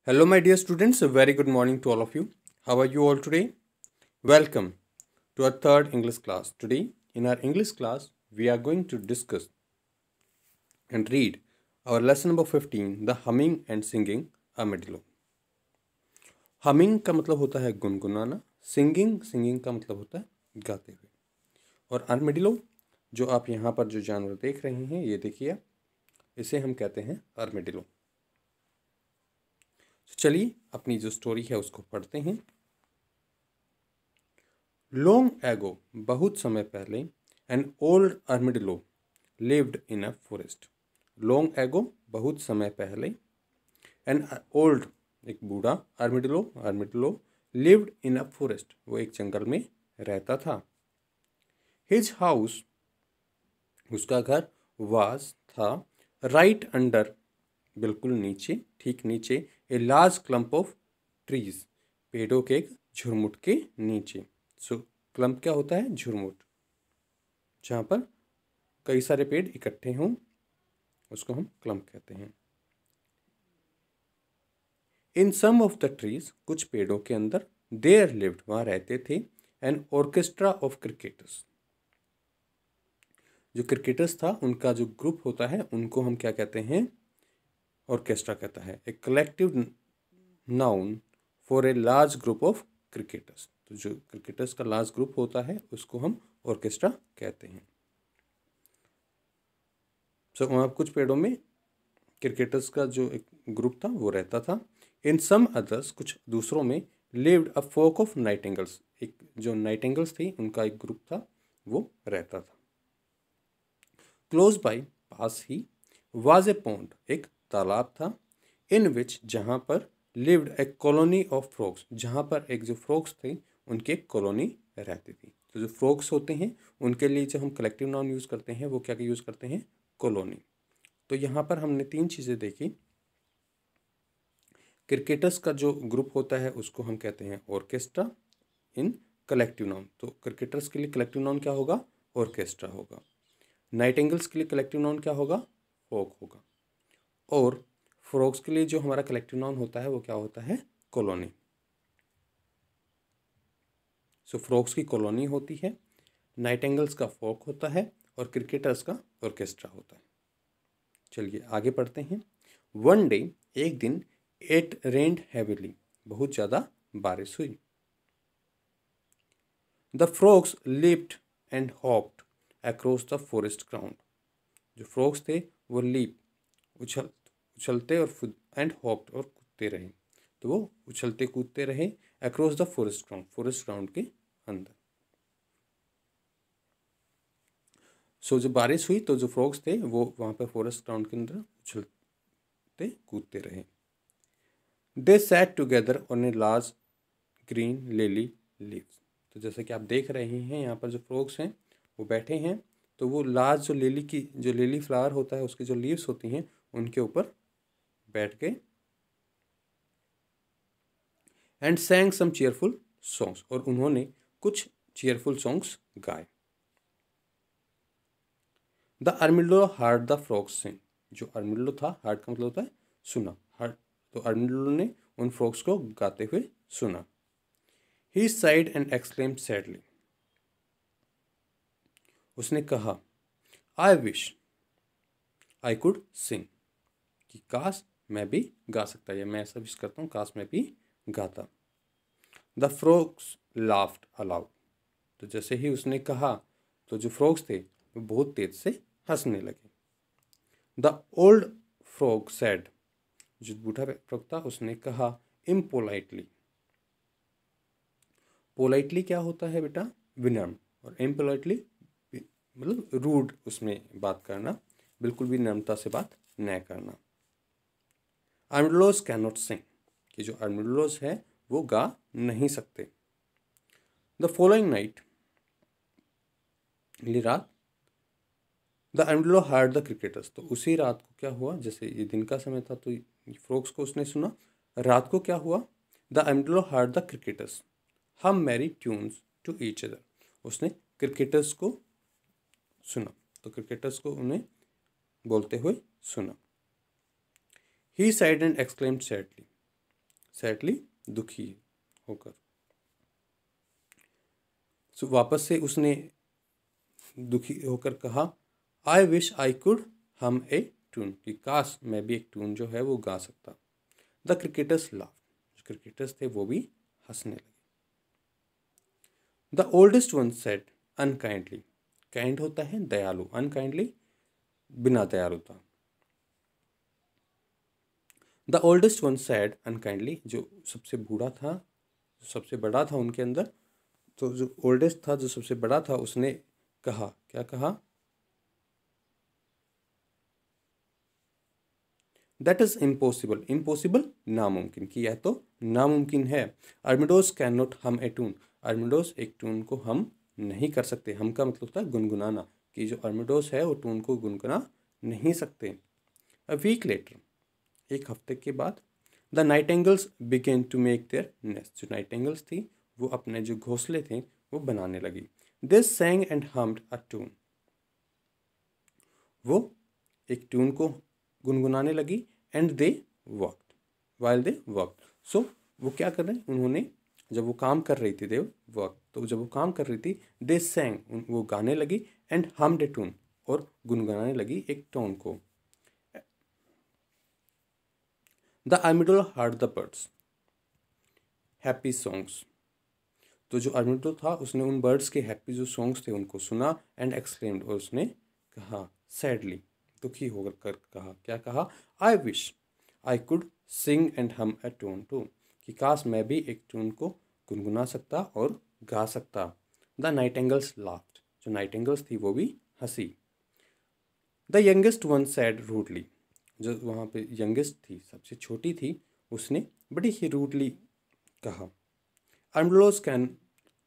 Hello, my dear students. A very good morning to all of you. How are you all today? Welcome to our third English class. Today, in our English class, we are going to discuss and read our lesson number 15, The Humming and Singing Armadillo. Humming का मतलब होता है गुनगुनाना, singing का मतलब होता है गाते हुए। और आर्मेडिलो जो आप यहाँ पर जो जानवर देख रहे हैं, ये देखिए, इसे हम कहते हैं आर्मेडिलो। चलिए अपनी जो स्टोरी है उसको पढ़ते हैं। लॉन्ग एगो, बहुत समय पहले, an old armadillo lived in a forest. Long ago, बहुत समय पहले, एन ओल्ड, एक बूढ़ा, आर्मेडिलो लिव्ड इन अ फॉरेस्ट, वो एक जंगल में रहता था। हिज हाउस, उसका घर, वाज था, राइट अंडर, बिल्कुल नीचे, ठीक नीचे, a large clump of trees, पेड़ों के एक झुरमुट के नीचे। सो क्लम्प क्या होता है? झुरमुट, जहाँ पर कई सारे पेड़ इकट्ठे हों उसको हम क्लम्प कहते हैं। इन सम ऑफ द ट्रीज, कुछ पेड़ों के अंदर, देयर लिव्ड, वहाँ रहते थे, एन ऑर्केस्ट्रा ऑफ क्रिकेटर्स, जो क्रिकेटर्स था उनका जो ग्रुप होता है उनको हम क्या कहते हैं? ऑर्केस्ट्रा कहता है। A collective noun for a large group of cricketers, तो जो क्रिकेटर्स का लार्ज ग्रुप होता है उसको हम ऑर्केस्ट्रा कहते हैं। सो वहाँ कुछ पेड़ों में क्रिकेटर्स का जो एक ग्रुप था वो रहता था। इन सम अदर्स, कुछ दूसरों में, लिव्ड अ फ्लोक ऑफ नाइटिंगल्स, एक जो नाइटिंगल्स थी उनका एक ग्रुप था वो रहता था। Close by, pass he, was a pond, एक तालाब था, इन विच, जहाँ पर, lived A colony of frogs, जहाँ पर एक जो फ्रॉग्स थे उनकी एक कॉलोनी रहती थी। तो जो फ्रॉग्स होते हैं उनके लिए जो हम कलेक्टिव नाउन यूज़ करते हैं वो क्या यूज़ करते हैं? कॉलोनी। तो यहाँ पर हमने तीन चीज़ें देखी। क्रिकेटर्स का जो ग्रुप होता है उसको हम कहते हैं ऑर्केस्ट्रा इन कलेक्टिव नाउन। तो क्रिकेटर्स के लिए कलेक्टिव नाउन क्या होगा? ऑर्केस्ट्रा होगा। नाइटिंगल्स के लिए कलेक्टिव नाउन क्या होगा? फ्लॉक होगा। और फ्रॉग्स के लिए जो हमारा कलेक्टिव नाउन होता है वो क्या होता है? कॉलोनी। सो फ्रॉग्स की कॉलोनी होती है, नाइटिंगल्स का फ्लॉक होता है और क्रिकेटर्स का ऑर्केस्ट्रा होता है। चलिए आगे पढ़ते हैं। वन डे, एक दिन, इट रेन्ड हैवीली, बहुत ज़्यादा बारिश हुई। The frogs lipped and hopped across the forest ground, जो फ्रॉग्स थे वो लीप, उछलते और एंड हॉप्ड, और कूदते रहे, तो वो उछलते कूदते रहे across the forest ground, forest ground के अंदर। सो जब बारिश हुई तो जो फ्रॉग्स थे वो वहाँ पर फॉरेस्ट ग्राउंड के अंदर उछलते कूदते रहे। They sat together on a large green lily leaves, तो जैसे कि आप देख रहे हैं यहाँ पर जो फ्रॉग्स हैं वो बैठे हैं, तो वो लार्ज जो लिली फ्लावर होता है उसकी जो लीव्स होती हैं उनके ऊपर बैठ के, and sang some cheerful songs, और उन्होंने कुछ चीयरफुल सॉन्ग्स गाए। The armadillo heard the frogs sing, जो आर्मिडिलो था, हार्ड का मतलब होता है सुना, हार्ड, तो आर्मिडिलो ने उन फ्रॉग्स को गाते हुए सुना। He sighed and exclaimed sadly, उसने कहा, I wish I could sing, कि काश मैं भी गा सकता, या मैं ऐसा विश करता हूँ काश मैं भी गाता। द फ्रॉग्स लाफ्ड अलाउड, तो जैसे ही उसने कहा तो जो फ्रॉग्स थे वो बहुत तेज से हंसने लगे। द ओल्ड फ्रॉग सैड, जो बूढ़ा फ्रॉग था उसने कहा, इम्पोलाइटली, पोलाइटली क्या होता है बेटा? विनम्र, और इम्पोलाइटली मतलब रूड, उसमें बात करना, बिल्कुल भी नम्रता से बात न करना। आर्मिडिलोस कैन नॉट सिंग, कि जो आर्मिडिलोस है वो गा नहीं सकते। द फॉलोइंग नाइट, अगली रात, the armadillo heard the cricketers, तो उसी रात को क्या हुआ, जैसे ये दिन का समय था तो फ्रॉग्स को उसने सुना, रात को क्या हुआ? The armadillo heard the cricketers hum merry tunes to each other, उसने क्रिकेटर्स को सुना, तो क्रिकेटर्स को उन्हें बोलते हुए सुना। He sighed and exclaimed sadly, sadly दुखी होकर। सो वापस से उसने दुखी होकर कहा, आई विश आई कुड हम ए ट्यून, कि काश मैं भी एक ट्यून जो है वो गा सकता। द क्रिकेटर्स लाफ, जो क्रिकेटर्स थे वो भी हंसने लगे। The oldest one said unkindly, kind होता है दयालु, अनकाइंडली बिना दयालुता। The oldest one sad unkindly, जो सबसे बूढ़ा था, सबसे बड़ा था उनके अंदर, तो जो ओल्डेस्ट था, जो सबसे बड़ा था, उसने कहा, क्या कहा, दैट इज इम्पॉसिबल, इम्पॉसिबल नामुमकिन, कि यह तो नामुमकिन है। आर्मिडोस कैन नॉट हम ए ट्यून, आर्मिडोस एक ट्यून को हम नहीं कर सकते। हम का मतलब होता है गुनगुनाना, कि जो आर्मिडोस है वो ट्यून को गुनगुना नहीं सकते। अ वीक लेटर, एक हफ्ते के बाद, the nightingales began to make their nest, जो नाइटेंगल्स थी वो अपने जो घोंसले थे वो बनाने लगी। This sang and hummed a tune, वो एक ट्यून को गुनगुनाने लगी। And they worked, while they worked, so वो क्या कर रहे हैं, उन्होंने जब वो काम कर रही थी, दे वर्क, तो जब वो काम कर रही थी, दे सैंग, वो गाने लगी, एंड हम्ड ए ट्यून, और गुनगुनाने लगी एक टोन को। The armadillo heard the birds happy songs, तो जो आर्मिडो था उसने उन बर्ड्स के हैप्पी जो सॉन्ग्स थे उनको सुना। एंड एक्सक्लेम्ड, और उसने कहा, सैडली दुखी होकर कर कहा, क्या कहा, I wish I could sing and हम ए ट्यून टू, कि काश मैं भी एक ट्यून को गुनगुना सकता और गा सकता। द नाइटेंगल्स लाफ्ड, जो नाइटेंगल्स थी वो भी हंसी। The youngest one sad rudely, जो वहाँ पे यंगेस्ट थी, सबसे छोटी थी, उसने बड़ी ही रूडली कहा, आर्मिडोल्स कैन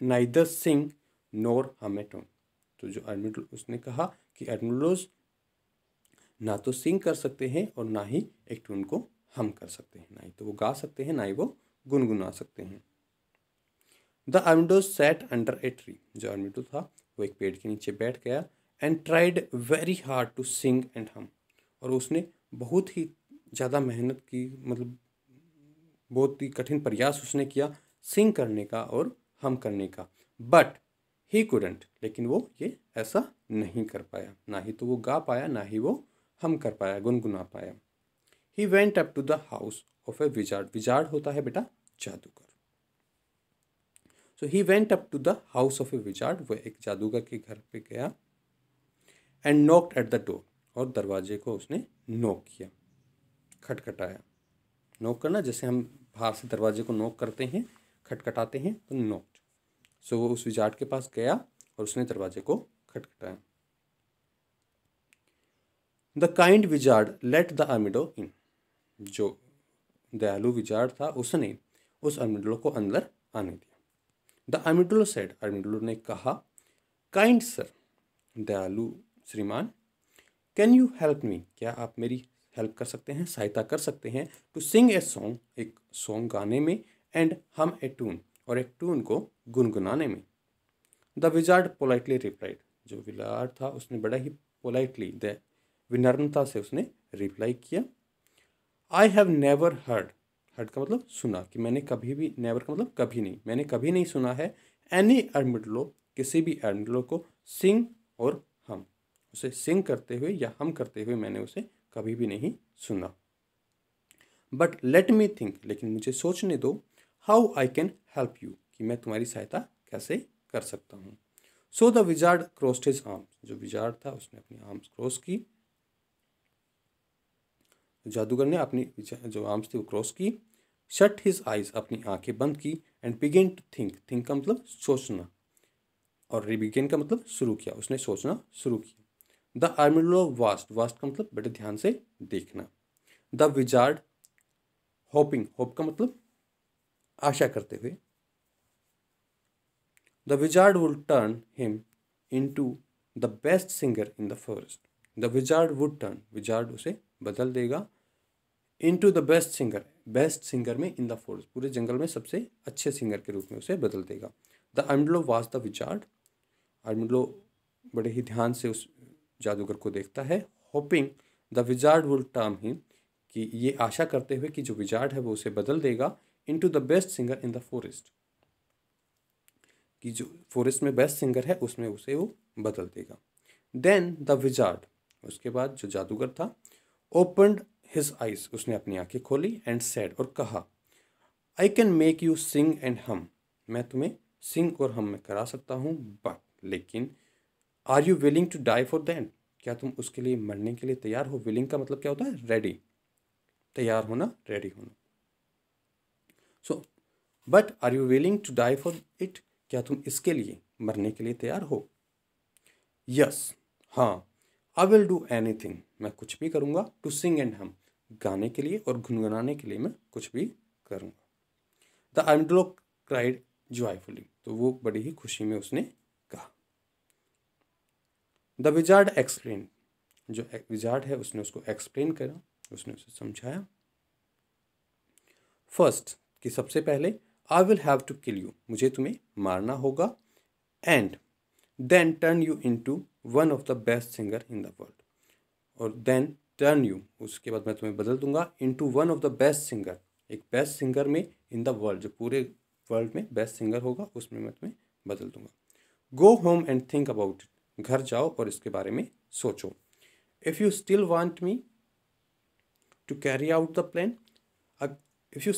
नाइदर सिंग नोर हम ए ट्यून, तो जो आर्मिडो उसने कहा कि आर्मिडोल्स ना तो सिंग कर सकते हैं और ना ही एक ट्यून को हम कर सकते हैं, ना ही तो वो गा सकते हैं, ना ही वो गुनगुना सकते हैं। The armadillos sat under a tree, जो आर्मिडो था वो एक पेड़ के नीचे बैठ गया। And tried very hard to sing and hum, और उसने बहुत ही ज़्यादा मेहनत की, मतलब बहुत ही कठिन प्रयास उसने किया सिंग करने का और हम करने का। बट ही कुडंट, लेकिन वो ये ऐसा नहीं कर पाया, ना ही तो वो गा पाया, ना ही वो हम कर पाया, गुनगुना पाया। He went up to the house of a wizard, wizard होता है बेटा जादूगर। So he went up to the house of a wizard, वो एक जादूगर के घर पे गया। And knocked at the door, और दरवाजे को उसने नॉक किया, खटखटाया। नॉक करना, जैसे हम बाहर से दरवाजे को नॉक करते हैं, खटखटाते हैं, तो नॉक्ड। सो वो उस विजार्ड के पास गया और उसने दरवाजे को खटखटाया। The kind wizard let the armadillo in, जो दयालु विजार्ड था उसने उस आर्मिडो को अंदर आने दिया। द आर्मिडो सेड, आर्मिडो ने कहा, काइंड सर, दयालु श्रीमान, कैन यू हेल्प मी, क्या आप मेरी हेल्प कर सकते हैं, सहायता कर सकते हैं, टू सिंग ए सॉन्ग, एक सॉन्ग गाने में, एंड हम ए ट्यून, और एक ट्यून को गुनगुनाने में। द विजार्ड पोलाइटली रिप्लाइड, जो विजार्ड था उसने बड़ा ही पोलाइटली, विनम्रता से उसने रिप्लाई किया, I have never heard, heard का मतलब सुना, कि मैंने कभी भी, नेवर का मतलब कभी नहीं, मैंने कभी नहीं सुना है, एनी आर्मिडलो, किसी भी आर्मिडलो को, सिंग और हम, उसे सिंग करते हुए या हम करते हुए मैंने उसे कभी भी नहीं सुना। बट लेट मी थिंक, लेकिन मुझे सोचने दो, how I can help you, कि मैं तुम्हारी सहायता कैसे कर सकता हूँ। So the wizard crossed his arms, जो विजार्ड था उसने अपनी आर्म्स क्रॉस की, जादूगर ने अपनी जो आर्म्स थी वो क्रॉस की। शट हिज आइज, अपनी आंखें बंद की। And began to think, think का मतलब सोचना, और रिबिगेन का मतलब शुरू किया, उसने सोचना शुरू किया। द आर्मिडो वास्ट, वास्ट का मतलब बड़े ध्यान से देखना। द विजार्ड होपिंग, होप का मतलब आशा करते हुए। The wizard would turn him into the best singer in the forest, the wizard would turn, wizard उसे बदल देगा, into the best singer, best singer में, इन द फॉरेस्ट, पूरे जंगल में सबसे अच्छे सिंगर के रूप में उसे बदल देगा। द आर्मिडो वाज द विजार्ड, आर्मिडो बड़े ही ध्यान से उस जादूगर को देखता है। Hopping the wizard would turn him, कि ये आशा करते हुए कि जो विजार्ड है वो उसे बदल देगा, into the best singer in the forest, कि जो फॉरेस्ट में बेस्ट सिंगर है उसमें उसे वो बदल देगा। देन द विजार्ड, उसके बाद जो जादूगर था, ओपनड हिज आइज, उसने अपनी आंखें खोली, एंड सेड, और कहा, I can make you sing and हम, मैं तुम्हें सिंग और हम में करा सकता हूँ, बट लेकिन are you willing to die for that, क्या तुम उसके लिए मरने के लिए तैयार हो? विलिंग का मतलब क्या होता है? रेडी, तैयार होना, रेडी होना। So but are you willing to die for it, क्या तुम इसके लिए मरने के लिए तैयार हो? यस, हाँ, आई विल डू एनीथिंग, मैं कुछ भी करूँगा, टू सिंग एंड हम, गाने के लिए और गुनगुनाने के लिए मैं कुछ भी करूँगा। द आर्मडलो क्राइड जॉयफुली, तो वो बड़ी ही खुशी में उसने कहा। द विजार्ड एक्सप्लेन, जो विजार्ड है उसने उसको एक्सप्लेन करा, उसने उसे समझाया। फर्स्ट, कि सबसे पहले, I will have to kill you, मुझे तुम्हें मारना होगा, and then turn you into one of the best singer in the world, और देन टर्न यू, उसके बाद मैं तुम्हें बदल दूंगा, into one of the best singer, एक बेस्ट सिंगर में, इन द वर्ल्ड, जो पूरे वर्ल्ड में बेस्ट सिंगर होगा उसमें मैं तुम्हें बदल दूंगा। Go home and think about it, घर जाओ और इसके बारे में सोचो। If you still want me to carry out the plan, if you